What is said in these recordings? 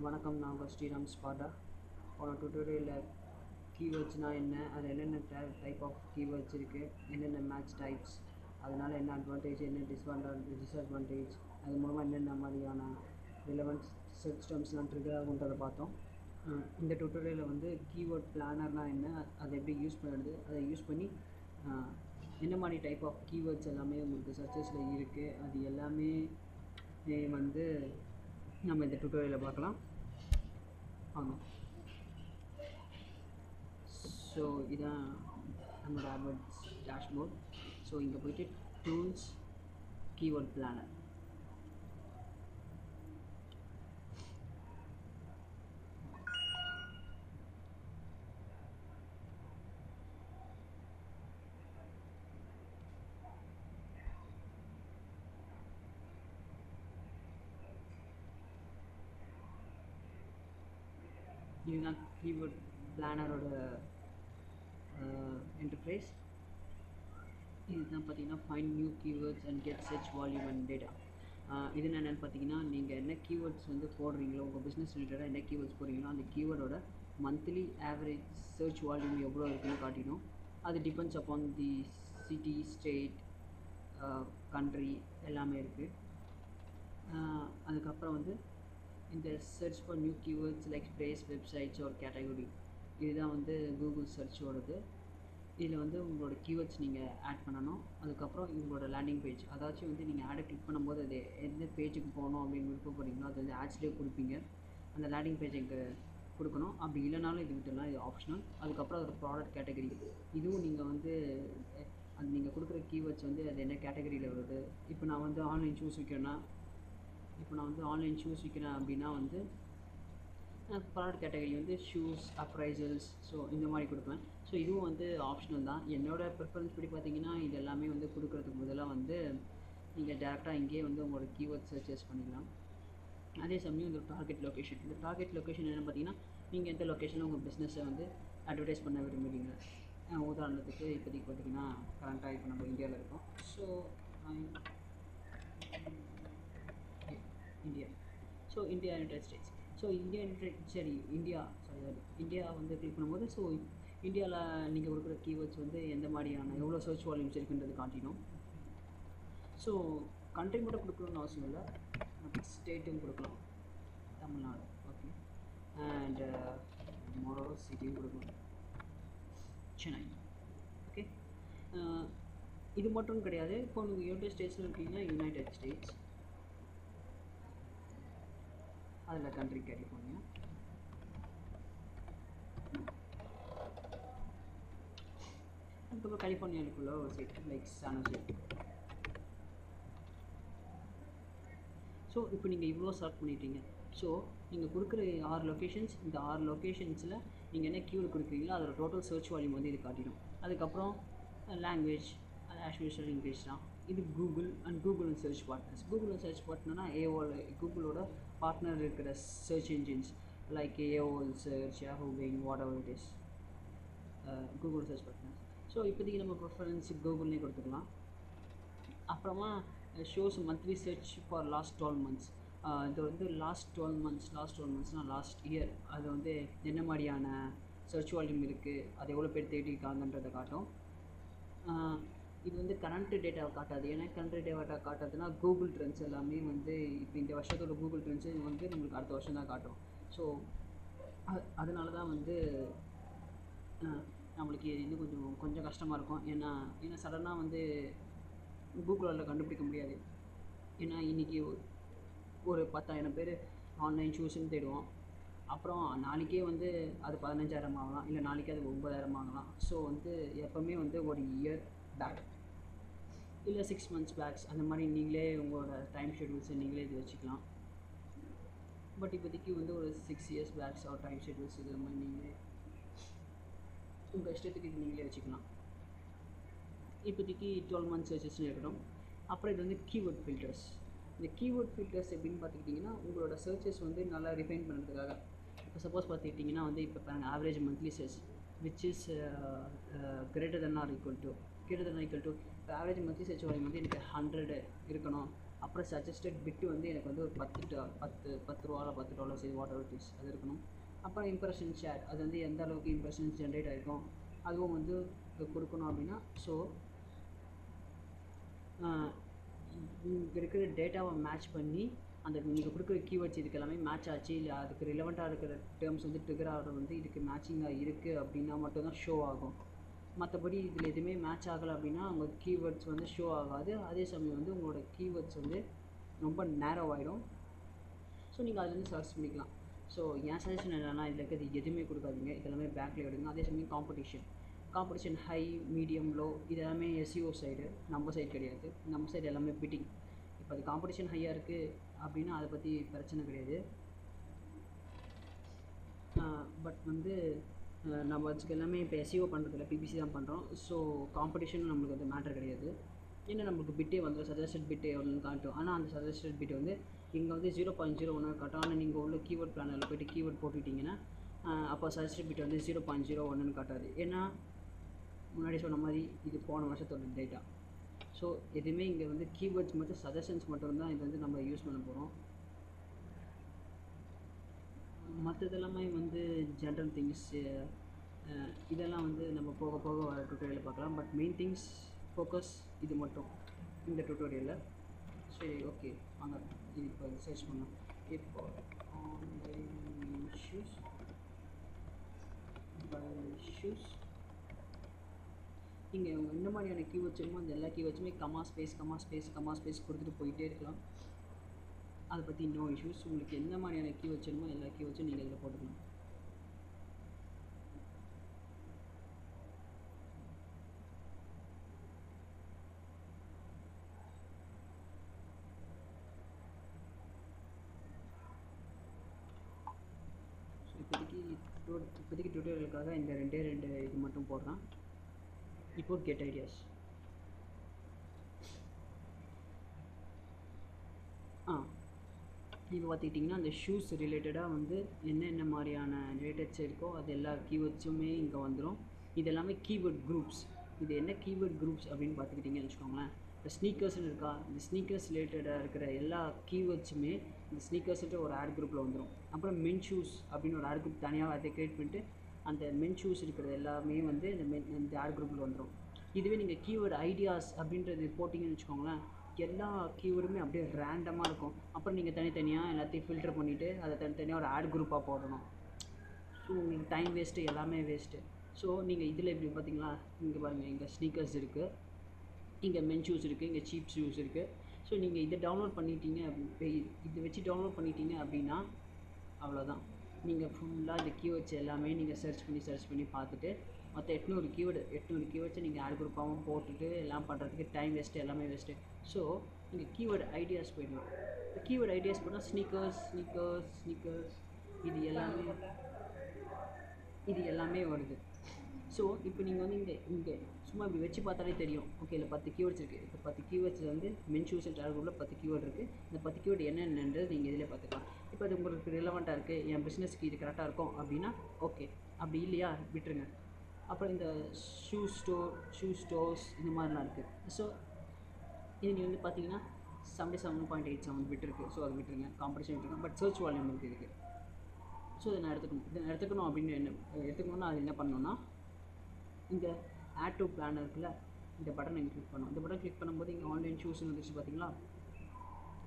வணக்கம், நான் உங்கள் ஸ்ரீராம் ஸ்பாடா. போன டுட்டோரியலில் கீவேர்ட்ஸ்னால் என்ன, அதில் என்னென்ன டைப் ஆஃப் கீவேர்ட்ஸ் இருக்குது, என்னென்ன மேட்ச் டைப்ஸ், அதனால் என்ன அட்வான்டேஜ், என்ன டிஸ்அட்வான்டேஜ், அது மூலமாக என்னென்ன மாதிரியான ரிலவெண்ட் சர்ச் டெர்ம்ஸ்லாம் ட்ரிகர் ஆகுன்றதை பார்த்தோம். இந்த டுட்டோரியலில் வந்து கீவேர்ட் பிளானர்னால் என்ன, அதை எப்படி யூஸ் பண்ணுறது, அதை யூஸ் பண்ணி என்ன மாதிரி டைப் ஆஃப் கீவேர்ட்ஸ் எல்லாமே உங்களுக்கு சர்ச்சஸில் இருக்குது, அது எல்லாமே வந்து நம்ம இந்த டுட்டோரியலில் பார்க்கலாம். ஆமாம், ஸோ இதான் நம்மளோட AdWords டேஷ்போர்ட். ஸோ இங்கே போய்ட்டு டூல்ஸ், கீவேர்ட் பிளானர். இதுதான் கீவேர்ட் பிளானரோட இன்டர்ஃபேஸ். இதுதான் பார்த்தீங்கன்னா find new keywords and get search volume and data. இது என்னென்னு பார்த்தீங்கன்னா, நீங்கள் என்ன கீவேர்ட்ஸ் வந்து போடுறீங்களோ, உங்கள் பிஸ்னஸ் ரிலேட்டடாக என்ன கீவேர்ட்ஸ் போடுறீங்களோ அந்த கீவேர்டோட மந்த்லி ஆவரேஜ் சர்ச் வால்யூம் எவ்வளோ இருக்குன்னு காட்டிடும். அது depends upon the city, state, country எல்லாமே இருக்குது. அதுக்கப்புறம் வந்து இந்த search for new keywords like space, websites ஒரு கேட்டகரி, இதுதான் வந்து கூகுள் சர்ச்சோடது. இதில் வந்து உங்களோட கீவேர்ட்ஸ் நீங்கள் ஆட் பண்ணணும். அதுக்கப்புறம் உங்களோட லேண்டிங் பேஜ், அதாச்சும் வந்து நீங்கள் ஆடை கிளிக் பண்ணும்போது அது எந்த பேஜுக்கு போகணும் அப்படின்னு விருப்பப்படுறீங்களோ அது வந்து ஆட்ஸ்லேயே கொடுப்பீங்க. அந்த லேண்டிங் பேஜ் இங்கே கொடுக்கணும். அப்படி இல்லைனாலும் இது விட்டுலாம், இது ஆப்ஷனல். அதுக்கப்புறம் அதோட ப்ராடக்ட் கேட்டகரி, இதுவும் நீங்கள் வந்து அது நீங்கள் கொடுக்குற கீவேர்ட்ஸ் வந்து அது என்ன கேட்டகரியில் வருது. இப்போ நான் வந்து ஆன்லைன் ஷூஸ் விற்கிறேன்னா, அப்படின்னா வந்து ப்ராடக்ட் கேட்டகரி வந்து ஷூஸ், அப்ரைசல்ஸ், ஸோ இந்த மாதிரி கொடுப்பேன். ஸோ இதுவும் வந்து ஆப்ஷனல் தான். என்னோடய ப்ரிஃபரன்ஸ் படி பார்த்தீங்கன்னா, இது எல்லாமே வந்து கொடுக்குறதுக்கு பதிலாக வந்து நீங்கள் டேரெக்டாக இங்கேயே வந்து உங்களோட கீவேர்ட் சர்ச்சஸ் பண்ணிக்கலாம். அதே சமயம் இந்த டார்கெட் லொக்கேஷன் என்னென்னு பார்த்தீங்கன்னா, நீங்கள் எந்த லொக்கேஷனில் உங்கள் பிஸ்னஸை வந்து அட்வர்டைஸ் பண்ண விரும்புகிறீங்க. உதாரணத்துக்கு இப்போதைக்கு பார்த்தீங்கன்னா கரண்ட்டாக இப்போ நம்ம இந்தியாவில் இருக்கோம். So India, so India, United states. So India வந்து கிளிக் பண்ணும்போது, ஸோ இந்தியாவில் நீங்கள் கொடுக்குற கீவேர்ட்ஸ் வந்து எந்த மாதிரியான எவ்வளோ சர்ச் வால்யூம்ஸ் இருக்குன்றது காட்டிடும். ஸோ கண்ட்ரி மட்டும் கொடுக்கணும்னு அவசியம் இல்லை, ஸ்டேட்டும் கொடுக்கலாம். தமிழ்நாடு, ஓகே, அண்ட் மோரோவர் சிட்டியும் கொடுக்கலாம், சென்னை, ஓகே. இது மட்டும் கிடையாது. இப்போ நீங்கள் யுனைடெட் ஸ்டேட்ஸில் இருக்கீங்கன்னா யுனைடெட் ஸ்டேட்ஸ், அதில் கண்ட்ரி கலிஃபோர்னியா. அதுக்கப்புறம் கலிஃபோர்னியாவுக்குள்ள ஒரு state like San Jose. So இப்போ நீங்கள் இவ்வளோ ஸ்டார்ட் பண்ணிட்டீங்க. ஸோ நீங்கள் கொடுக்குற 6 லொக்கேஷன்ஸ், இந்த 6 லொக்கேஷன்ஸில் நீங்கள் என்ன கீவேர்டு கொடுக்குறீங்களோ அதோட டோட்டல் சர்ச் வால்யூம் வந்து இது காட்டிடும். அதுக்கப்புறம் லாங்குவேஜ், அது ஆஸ் யூஷுவல் இங்கிலீஷ் தான். இது கூகுள் அண்ட் கூகுள் சர்ச் பார்ட்னர்னா AOL, கூகுளோட பார்ட்னர் இருக்கிற search engines like AOL search, Yahoo, Bing, whatever it is, Google search partners. So இப்போதைக்கு நம்ம ப்ரிஃபரன்ஸ் கூகுள்னே கொடுத்துக்கலாம். அப்புறமா shows monthly search for last 12 months. இது வந்து லாஸ்ட் 12 monthsனால் லாஸ்ட் இயர், அது வந்து என்ன மாதிரியான சர்ச் வால்யூம் இருக்குது, அது எவ்வளோ பேர் தேடிருக்காங்கன்றதை காட்டும். இது வந்து கரண்ட் டேட்டாவை காட்டாது. ஏன்னா கரண்ட் டேட்டா காட்டாதுன்னா கூகுள் ட்ரெண்ட்ஸ் எல்லாமே வந்து இப்போ இந்த வருஷத்தோட கூகுள் ட்ரெண்ட்ஸு வந்து நம்மளுக்கு அடுத்த வருஷம் தான் காட்டும். ஸோ அதனால தான் வந்து நம்மளுக்கு இன்னும் கொஞ்சம் கஷ்டமாக இருக்கும். ஏன்னா சடனாக வந்து கூகுளால் கண்டுபிடிக்க முடியாது. ஏன்னா இன்றைக்கி ஒரு 10,000 பேர் ஆன்லைன் ஷூஸ்ன்னு தேடுவோம். அப்புறம் நாளைக்கே வந்து அது 15,000 ஆகலாம், இல்லை நாளைக்கே அது 9,000 ஆகலாம். ஸோ வந்து எப்போவுமே வந்து ஒரு இயர் பேக் இல்லை 6 months பேக்ஸ் அந்த மாதிரி நீங்களே உங்களோட டைம் ஷெட்யூல்ஸை நீங்களே இது வச்சுக்கலாம். பட் இப்போதைக்கு வந்து ஒரு 6 years பேக்ஸ் ஒரு டைம் ஷெட்யூல்ஸ் இது மாதிரி நீங்களே உங்கள் இஷ்டத்துக்கு இது நீங்களே வச்சுக்கலாம். இப்போதைக்கு 12 months சர்ச்சஸ்ன்னு இருக்கட்டும். அப்புறம் இது வந்து கீவேர்ட் ஃபில்டர்ஸ். இந்த கீவேர்ட் ஃபில்டர்ஸ் எப்படின்னு பார்த்துக்கிட்டிங்கன்னா, உங்களோட சர்ச்சஸ் வந்து நல்லா ரிஃபைன் பண்ணுறதுக்காக. இப்போ சப்போஸ் பார்த்துக்கிட்டிங்கன்னா வந்து இப்போ பாருங்கள், average monthly search which is greater than or equal to இப்போ ஆவரேஜ் மந்த்லி சர்ச் வால்யூம் வந்து எனக்கு 100 இருக்கணும் அப்புறம் சஜஸ்டட் பிட்டு வந்து எனக்கு வந்து ஒரு $10 $10 இது வாட் எவர் இட் இஸ் அது இருக்கணும். அப்புறம் இம்ப்ரெஷன் ஷேர், அது வந்து எந்த அளவுக்கு இம்ப்ரெஷன்ஸ் ஜென்ரேட் ஆகிருக்கும் அதுவும் வந்து கொடுக்கணும் அப்படின்னா. ஸோ இங்கே இருக்கிற டேட்டாவை மேட்ச் பண்ணி அந்த நீங்கள் கொடுக்குற கீவேர்ட்ஸ் இதுக்கு எல்லாமே மேட்ச் ஆச்சு, இல்லை அதுக்கு ரிலவெண்ட்டாக இருக்கிற டேர்ம்ஸ் வந்து ட்ரிகர் ஆகிறது வந்து இதுக்கு மேட்சிங்காக இருக்குது அப்படின்னா மட்டும்தான் ஷோ ஆகும். மற்றபடி இதில் எதுவுமே மேட்ச் ஆகலை அப்படின்னா உங்கள் கீவேர்ட்ஸ் வந்து ஷோ ஆகாது. அதே சமயம் வந்து உங்களோட கீவேர்ட்ஸ் வந்து ரொம்ப நேரோ ஆகிடும். ஸோ நீங்கள் அதில் வந்து சர்ச் பண்ணிக்கலாம். ஸோ என் சஜஷன் என்னென்னா இதில் இருக்கிறது எதுவுமே கொடுக்காதீங்க, இதெல்லாமே பேக்கில் எடுங்க. அதே சமயம் காம்படிஷன் ஹை, மீடியம், லோ இது எல்லாமே எஸ்இஓ சைடு, நம்ம சைடு கிடையாது. நம்ம சைடு எல்லாமே பிட்டிங். இப்போ அது காம்படிஷன் ஹையாக இருக்குது அப்படின்னா அதை பற்றி பிரச்சனை கிடையாது. பட் வந்து நம்ம வச்சுக்க எல்லாமே இப்போ எஸ்இஓ பண்ணுறதில்ல, பிபிசி தான் பண்ணுறோம். ஸோ காம்படிஷன் நம்மளுக்கு வந்து மேட்டர் கிடையாது. ஏன்னா நம்மளுக்கு பிட்டே வந்துடும், சஜஸ்டட் பிட்டே எவ்வளோன்னு காட்டும். ஆனால் அந்த சஜஸ்டட் பிட் வந்து இங்கே வந்து 0.01 காட்டும். ஆனால் நீங்கள் உள்ள கீவேர்ட் பிளானில் போய்ட்டு கீவேர்ட் போட்டுக்கிட்டிங்கன்னா அப்போ சஜஸ்டட் பிட் வந்து 0.01 காட்டாது. ஏன்னா முன்னாடி சொன்ன மாதிரி இது போன வருஷத்தோட டேட்டா. ஸோ எதுவுமே இங்கே வந்து கீவேர்ட்ஸ் மட்டும் சஜஷன்ஸ் மட்டும்தான் இது வந்து நம்ம யூஸ் பண்ண போகிறோம். மற்றதெல்லாமே வந்து ஜென்ரல் திங்ஸ், இதெல்லாம் வந்து நம்ம போக போக வர டுட்டோரியலில் பார்க்கலாம். பட் மெயின் திங்ஸ் ஃபோக்கஸ் இது மட்டும் இந்த டுட்டோரியலில். சரி, ஓகே, வாங்க இது இப்போ சர்ச் பண்ணலாம். இப்போ ஆன்லைன் இஷ்யூஸ் இங்கே அவங்க என்ன மாதிரியான கீவேர்ட்ஸ் வேணுமோ அந்த எல்லா கீவேர்ட்ஸுமே கமா ஸ்பேஸ் கொடுத்துட்டு போயிட்டே இருக்கலாம். அதை பற்றி நோ இஷ்யூஸ். உங்களுக்கு எந்த மாதிரியான கீவேர்ட்ஸ் வேணுமோ எல்லா கீவேர்ட்ஸும் நீங்கள் இதில் போட்டுக்கலாம். இப்போதைக்கு டுட்டோரியலுக்காக இந்த ரெண்டு இது மட்டும் போடுறேன். இப்போ கெட் ஐடியாஸ். இப்போ பார்த்துக்கிட்டிங்கன்னா அந்த ஷூஸ் ரிலேட்டடாக வந்து என்னென்ன மாதிரியான ரிலேட்டட்ஸ் இருக்கோ அது எல்லா கீவேர்ட்ஸுமே இங்கே வந்துடும். இது எல்லாமே கீவேர்ட் குரூப்ஸ். இது என்ன கீவேர்ட் குரூப்ஸ் அப்படின்னு பார்த்துக்கிட்டிங்கன்னு வச்சுக்கோங்களேன். இப்போ ஸ்னீக்கர்ஸ்னு இருக்கா, இந்த ஸ்னீக்கர்ஸ் ரிலேட்டடாக இருக்கிற எல்லா கீவேர்ட்ஸுமே இந்த ஸ்னீக்கர்ஸ்ட்டு ஒரு ஆட் குரூப்பில் வந்துடும். அப்புறம் மென் ஷூஸ் அப்படின்னு ஒரு ஆட் குரூப் தனியாக அதை க்ரியேட் பண்ணிட்டு அந்த மென் ஷூஸ் இருக்கிறது எல்லாமே வந்து இந்த ஆட் குரூப்பில் வந்துடும். இதுவே நீங்கள் கீவேர்டு ஐடியாஸ் அப்படின்றது போட்டிங்கன்னு வச்சுக்கோங்களேன், எல்லா கீவேர்டுமே அப்படியே ரேண்டமாக இருக்கும். அப்புறம் நீங்கள் தனித்தனியாக எல்லாத்தையும் ஃபில்டர் பண்ணிவிட்டு அதை தனித்தனியாக ஒரு ஆட் குரூப்பாக போடணும். ஸோ உங்களுக்கு டைம் வேஸ்ட்டு, எல்லாமே வேஸ்ட்டு. ஸோ நீங்கள் இதில் இப்படி பார்த்தீங்களா, இங்கே பாருங்கள், இங்கே ஸ்னீக்கர்ஸ் இருக்குது, இங்கே மென் ஷூஸ் இருக்குது, இங்கே சீப் ஷூஸ் இருக்குது. ஸோ நீங்கள் இதை டவுன்லோட் பண்ணிட்டீங்க, இதை வச்சு டவுன்லோட் பண்ணிட்டீங்க அப்படின்னா அவ்வளோதான். நீங்கள் ஃபுல்லாக இந்த கீவேர்ட்ஸ் எல்லாமே நீங்கள் சர்ச் பண்ணி பார்த்துட்டு மற்ற 800 கீவேர்ட்ஸை நீங்கள் ஆட் குரூப்பாகவும் போட்டுட்டு எல்லாம் பண்ணுறதுக்கு டைம் வேஸ்ட்டு, எல்லாமே வேஸ்ட்டு. ஸோ நீங்கள் கீவேர்டு ஐடியாஸ் போயிடலாம். கீவேர்டு ஐடியாஸ் போனால் ஸ்னீக்கர்ஸ் இது எல்லாமே வருது. ஸோ இப்போ நீங்கள் வந்து இங்கே சும்மா இப்படி வச்சு பார்த்தாலே தெரியும். ஓகே, இல்லை 10 கீவேர்ட்ஸ் இருக்குது. இப்போ 10 கீவேர்ட்ஸில் வந்து மென் ஷூஸ் அண்ட் ஆட் குரூப்பில் 10 கீவேர்டு இருக்குது. இந்த 10 கீவேர்டு என்னென்னன்றது நீங்கள் இதில் பார்த்துக்கலாம். இப்போ அது உங்களுக்கு ரிலவெண்ட்டாக இருக்குது, என் பிஸ்னஸ்க்கு இது கரெக்டாக இருக்கும் அப்படின்னா ஓகே, அப்படி இல்லையா விட்டுருங்க. அப்புறம் இந்த ஷூ ஸ்டோர்ஸ் இந்த மாதிரிலாம் இருக்குது. ஸோ இது நீங்கள் வந்து பார்த்தீங்கன்னா 77.87 பிட் இருக்குது. ஸோ அது விட்டுருங்க, காம்படிஷன் விட்டுருங்க. பட் சர்ச் வால்யூம் இருக்குது. ஸோ இதை நான் எடுத்துக்கணும் அப்படின்னு எடுத்துக்கணுன்னா அது என்ன பண்ணணுன்னா, இந்த ஆட் டு பிளான் இருக்குல்ல, இந்த பட்டன் நீங்கள் கிளிக் பண்ணணும். இந்த பட்டன் கிளிக் பண்ணும்போது இங்கே ஆன்லைன் ஷூஸ்னு வந்துச்சு பார்த்தீங்களா.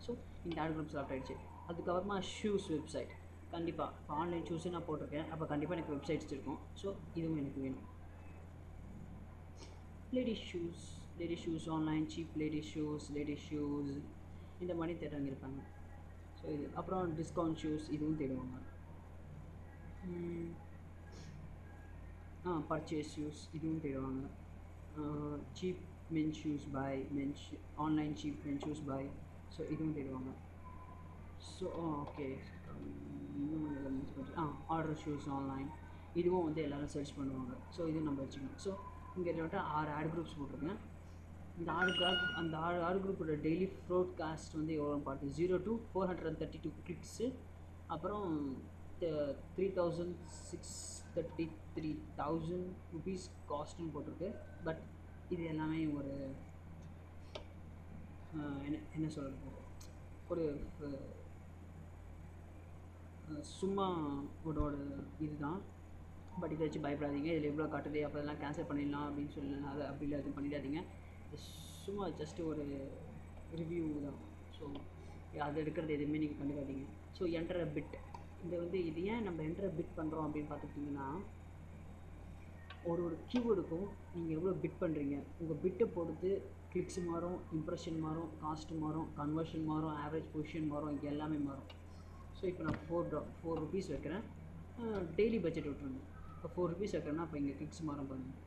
ஸோ இந்த ஆட் குரூப் செலக்ட் ஆகிடுச்சு. அதுக்கப்புறமா ஷூஸ் வெப்சைட். கண்டிப்பாக இப்போ ஆன்லைன் ஷூஸு நான் போட்டிருக்கேன், அப்போ கண்டிப்பாக எனக்கு வெப்சைட்ஸ் இருக்கும். ஸோ இதுவும் எனக்கு வேணும். Ladies shoes online, cheap ladies shoes இந்த மாதிரி தேடுறவங்க இருப்பாங்க. ஸோ இது அப்புறம் டிஸ்கவுண்ட் ஷூஸ் இதுவும் தேடுவாங்க. பர்ச்சேஸ் ஷூஸ் இதுவும் தேடுவாங்க. Cheap men shoes buy online cheap men shoes buy, so இதுவும் தேடுவாங்க. So okay, order shoes online இதுவும் வந்து எல்லோரும் சர்ச் பண்ணுவாங்க. ஸோ இதுவும் நம்ம வச்சுக்கணும். ஸோ இங்கே வந்துட்டு 6 ஆட் குரூப்ஸ் போட்டிருக்கேன். இந்த அந்த ஆடு குரூப்போட டெய்லி ப்ரோட்காஸ்ட் வந்து எவ்வளோன்னு பார்த்து 0 to 432 கிளிக்ஸு, அப்புறம் 3,633,000 ருபீஸ் காஸ்ட்னு போட்டிருக்கு. பட் இது எல்லாமே ஒரு என்ன சொல்கிறது, ஒரு சும்மா உடோட இதுதான். பட் இதை வச்சு பயப்படாதீங்க. இதில் எவ்வளோ காட்டுது, அப்போ இதெல்லாம் கேன்சல் பண்ணிடலாம் அப்படின்னு சொல்லலாம். அதை அப்படி இல்லை, எதுவும் பண்ணிடாதீங்க. சும்மா ஜஸ்ட் ஒரு ரிவ்யூ தான். ஸோ அது எடுக்கிறது எதுவுமே நீங்கள் கண்டுக்காதீங்க. ஸோ என்டர் பிட், இது ஏன் நம்ம என்டர் பிட் பண்ணுறோம் அப்படின்னு பார்த்துக்கிட்டிங்கன்னா, ஒரு கீவேர்டுக்கும் நீங்கள் எவ்வளோ பிட் பண்ணுறீங்க, உங்கள் பிட்டை பொறுத்து கிளிக்ஸ் மாறும், இம்ப்ரெஷன் மாறும், காஸ்ட் மாறும், கன்வர்ஷன் மாறும், ஆவரேஜ் பொசிஷன் மாறும், இது எல்லாமே மாறும். ஸோ இப்போ நான் 4 ருபீஸ் வைக்கிறேன், டெய்லி பட்ஜெட் விட்டுருங்க. இப்போ 4 ருபீஸ் வைக்கிறேன்னா அப்போ இங்கே கிளிக்ஸ் மாறும் பாருங்கள்.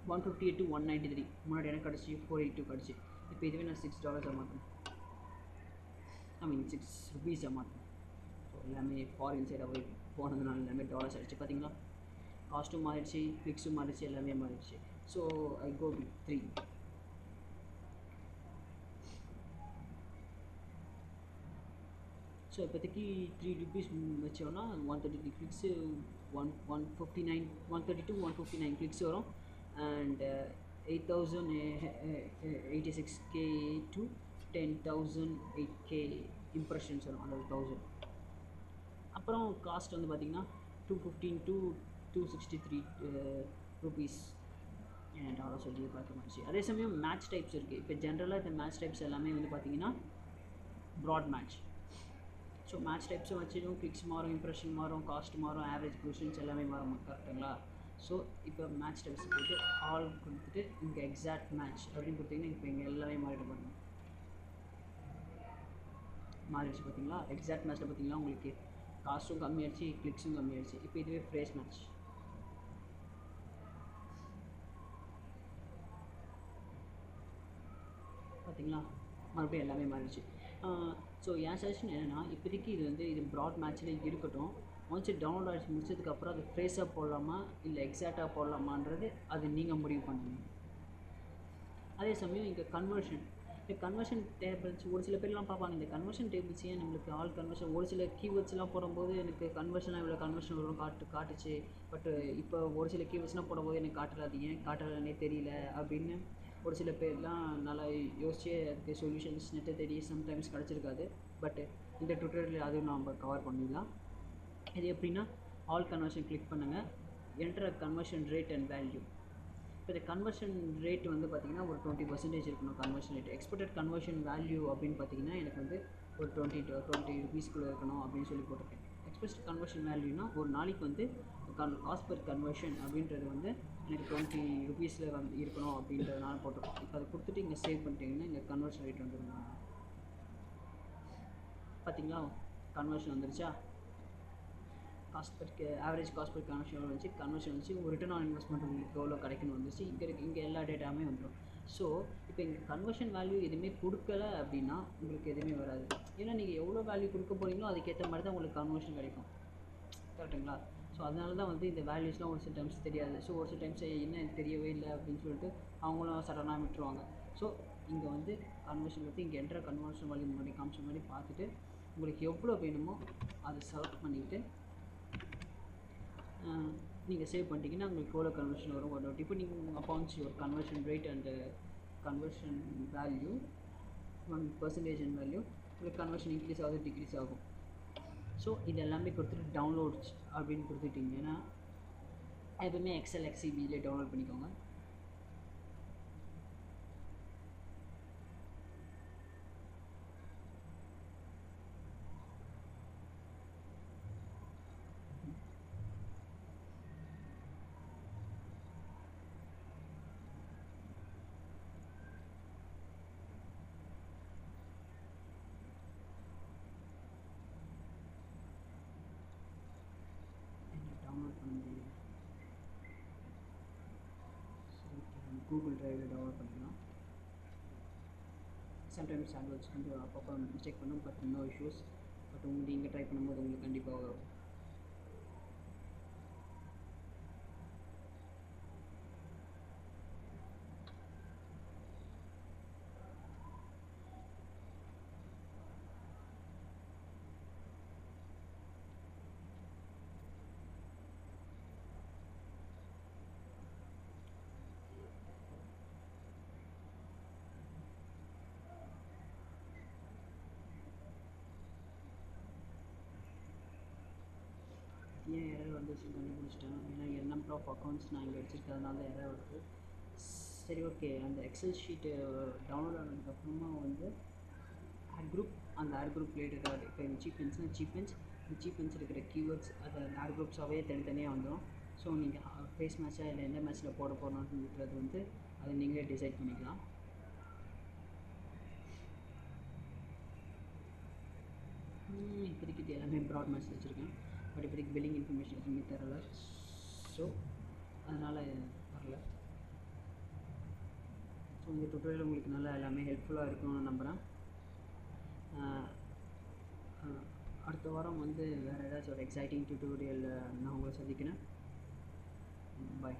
158 to 193, முன்னாடி எனக்கு கிடச்சி 482 கிடச்சி. இப்போ இதுவே நான் $6 மாற்றேன், $6 ருபீஸாக மாற்றேன். ஸோ எல்லாமே ஃபாரின் சைடாக போய் போனதுனால எல்லாமே டாலர்ஸ் ஆகிடுச்சு. பார்த்தீங்களா, காஸ்ட்டும் மாறிடுச்சு, கிளிக்ஸும் மாறிடுச்சு, எல்லாமே மாறிடுச்சு. So I go with 3. So இப்போதைக்கு 3 ருபீஸ் வச்சோன்னா 133 கிளிக்ஸு, 132 159 கிளிக்ஸ் வரும். And 8086K to 10,008K impressions வரும், அதாவது 1000. அப்புறம் காஸ்ட் வந்து பார்த்திங்கன்னா 215 to 263 ருபீஸ் டாலர் சொல்லி பார்க்க முடிச்சு. அதே சமயம் மேட்ச் டைப்ஸ் இருக்குது. இப்போ ஜென்ரலாக இந்த மேட்ச் டைப்ஸ் எல்லாமே வந்து பார்த்திங்கன்னா ப்ராட் மேட்ச். ஸோ மேட்ச் டைப்ஸும் வச்சிடும், கிளிக்ஸ் மாறும், இம்ப்ரெஷன் மாறும், காஸ்ட் மாறும், ஆவரேஜ் பொசிஷன்ஸ் எல்லாமே மாறும், கரெக்டுங்களா? ஸோ இப்போ மேட்ச் டைப்ஸ் போய்ட்டு ஆல் கொடுத்துட்டு இங்கே எக்ஸாக்ட் மேட்ச் அப்படின்னு கொடுத்தீங்கன்னா இப்போ இங்கே எல்லாமே மாறிட்டு பாருங்க, மாறிடுச்சு. பார்த்தீங்களா, எக்ஸாக்ட் மேட்ச்சில் பார்த்தீங்கன்னா உங்களுக்கு காஸ்ட்டும் கம்மியாகிடுச்சு, கிளிக்ஸும் கம்மியாகிடுச்சு. இப்போ இதுவே ஃப்ரேஸ் மேட்ச், பார்த்தீங்களா, மறுபடியும் எல்லாமே மாறிடுச்சு. ஸோ என் சஜஷன் என்னென்னா, இப்போதைக்கு இது ப்ராட் மேட்ச்சில் இருக்கட்டும். ஒன்ஸ் டவுன்லோட் ஆகிடுச்சு முடிச்சதுக்கப்புறம் அது ஃப்ரேஸாக போடலாமா இல்லை எக்ஸாக்டாக போடலாமான்றது அது நீங்கள் முடிவு பண்ணுங்க. அதே சமயம் இங்கே கன்வர்ஷன் டேபிள்ஸ் ஒரு சில பேர்லாம் பார்ப்பாங்க, இந்த கன்வர்ஷன் டேபிள்ஸ் ஏன் நம்மளுக்கு ஆல் கன்வர்ஷன், ஒரு சில கீவேர்ட்ஸ்லாம் போடும்போது எனக்கு கன்வர்ஷனாக இவ்வளோ கன்வர்ஷன் வரும் காட்டுச்சு. பட் இப்போ ஒரு சில கீவேர்ட்ஸ்லாம் போடும்போது எனக்கு காட்டல, அது ஏன் காட்டலன்னே தெரியல அப்படின்னு ஒரு சில பேர்லாம் நல்லா யோசிச்சு அதுக்கு சொல்யூஷன்ஸ் நெட்டை தேடி சம்டைம்ஸ் கிடச்சிருக்காது. பட் இந்த டுட்டோரியல் அதுவும் நம்ம கவர் பண்ணிடலாம். இது எப்படின்னா, ஆல் கன்வர்ஷன் கிளிக் பண்ணுங்கள், enter conversion rate and value. இப்போ இந்த கன்வர்ஷன் ரேட் வந்து பார்த்திங்கன்னா ஒரு 20% இருக்கணும் conversion rate. Expected conversion value அப்படின்னு பார்த்தீங்கன்னா எனக்கு வந்து ஒரு 20 ருபீஸ்க்குள்ளே இருக்கணும் அப்படின்னு சொல்லி போட்டிருக்கேன். எக்ஸ்பெக்டட் கன்வர்ஷன் வேல்யூனா ஒரு நாளைக்கு வந்து காஸ்ட் பர் கன்வர்ஷன் அப்படின்றது வந்து எனக்கு 20 ருபீஸில் வந்து இருக்கணும் அப்படின்றதுனால போட்டிருக்கோம். இப்போ அதை கொடுத்துட்டு இங்கே சேவ் பண்ணிட்டீங்கன்னா இங்கே கன்வர்ஷன் ரேட் வந்துருங்க. பார்த்தீங்களா, கன்வர்ஷன் வந்துருச்சா, cost per average cost per conversion வந்துச்சு, கன்வர்ஷன் வந்துச்சு, ஒரு ரிட்டர்ன் ஆன் இன்வெஸ்ட்மெண்ட் உங்களுக்கு எவ்வளோ கிடைக்கணும் வந்துச்சு, இங்கே எல்லா டேட்டாவுமே வந்துடும். ஸோ இப்போ இங்கே கன்வர்ஷன் வேல்யூ எதுவுமே கொடுக்கல அப்படின்னா உங்களுக்கு எதுவுமே வராது. ஏன்னா நீங்கள் எவ்வளோ வேல்யூ கொடுக்க போகிறீங்களோ அதுக்கேற்ற மாதிரி தான் உங்களுக்கு கன்வர்ஷன் கிடைக்கும், கரெக்டுங்களா? ஸோ அதனால தான் வந்து இந்த வேல்யூஸ்லாம் ஒரு சில டைம்ஸ் தெரியாது. ஸோ ஒரு சில டைம்ஸ் என்ன எனக்கு தெரியவே இல்லை அப்படின்னு சொல்லிட்டு அவங்களும் சடனாக விட்டுருவாங்க. ஸோ இங்கே வந்து கன்வர்ஷன் பற்றி இங்கே என்ட்ரு கன்வர்ஷன் வேல்யூ முன்னாடி காமிச்ச மாதிரி பார்த்துட்டு உங்களுக்கு எவ்வளோ வேணுமோ அதை செலக்ட் பண்ணிக்கிட்டு நீங்கள் சேவ் பண்ணிட்டீங்கன்னா உங்களுக்கு எவ்வளோ கன்வர்ஷன் வரும் ஒரு இப்போ நீங்கள் அப்பான்ஸ் ஒரு conversion rate and conversion value 1% and value உங்களுக்கு கன்வர்ஷன் இன்க்ரீஸ் ஆகுது டிக்ரீஸ் ஆகும். ஸோ இது எல்லாமே கொடுத்துட்டு டவுன்லோட்ஸ் அப்படின்னு கொடுத்துட்டிங்கன்னா எப்பவுமே எக்ஸல் எக்ஸிபியிலே டவுன்லோட் பண்ணிக்கோங்க. டவுன்லோட் பண்ண முடியல, கூகுள் டிரைவில் டவுன்லோட் பண்ணிக்கலாம். சம்டைம்ஸ் ஆட்வேர்ட்ஸ் கொஞ்சம் அப்பப்போ மிஸ்டேக் பண்ணும், பட் நோ இஷ்யூஸ். பட் உங்களுக்கு நீங்கள் ட்ரை பண்ணும்போது உங்களுக்கு கண்டிப்பாக வரும். ஏன் எரர் வந்துச்சுன்னு கண்டுபிடிச்சிட்டேன். ஏன்னா நம்பர் ஆஃப் அக்கௌண்ட்ஸ் நான் இங்கே வச்சுருக்கிறதுனால எரர் வருது. சரி, ஓகே. அந்த எக்ஸல் ஷீட்டு டவுன்லோட் ஆனதுக்கப்புறமா வந்து ஆட் குரூப், அந்த ஆட் குரூப் ரிலேட்டடாக இப்போ இந்த சீக்வென்ஸ் இருக்கிற கீவேர்ட்ஸ் அதை அந்த ஆட் குரூப்ஸாகவே தனித்தனியாக வந்துடும். ஸோ நீங்கள் ஃபேஸ் மேட்சாக இல்லை எந்த மேட்ச்சில் போட போகிறோன்றது வந்து அதை நீங்களே டிசைட் பண்ணிக்கலாம். இப்போதைக்கு இது எல்லாமே ப்ராட் மேட்ச் வச்சுருக்கேன். பட் இப்போதைக்கு பில்லிங் இன்ஃபர்மேஷன் எதுவுமே தரல, ஸோ அதனால் வரல. ஸோ இந்த டுட்டோரியல் உங்களுக்கு நல்லா எல்லாமே ஹெல்ப்ஃபுல்லாக இருக்கும்னு நம்புகிறேன். அடுத்த வாரம் வந்து வேறு ஏதாச்சும் ஒரு எக்ஸைட்டிங் டுட்டோரியலில் நான் உங்களை சந்திக்கிறேன். பாய்.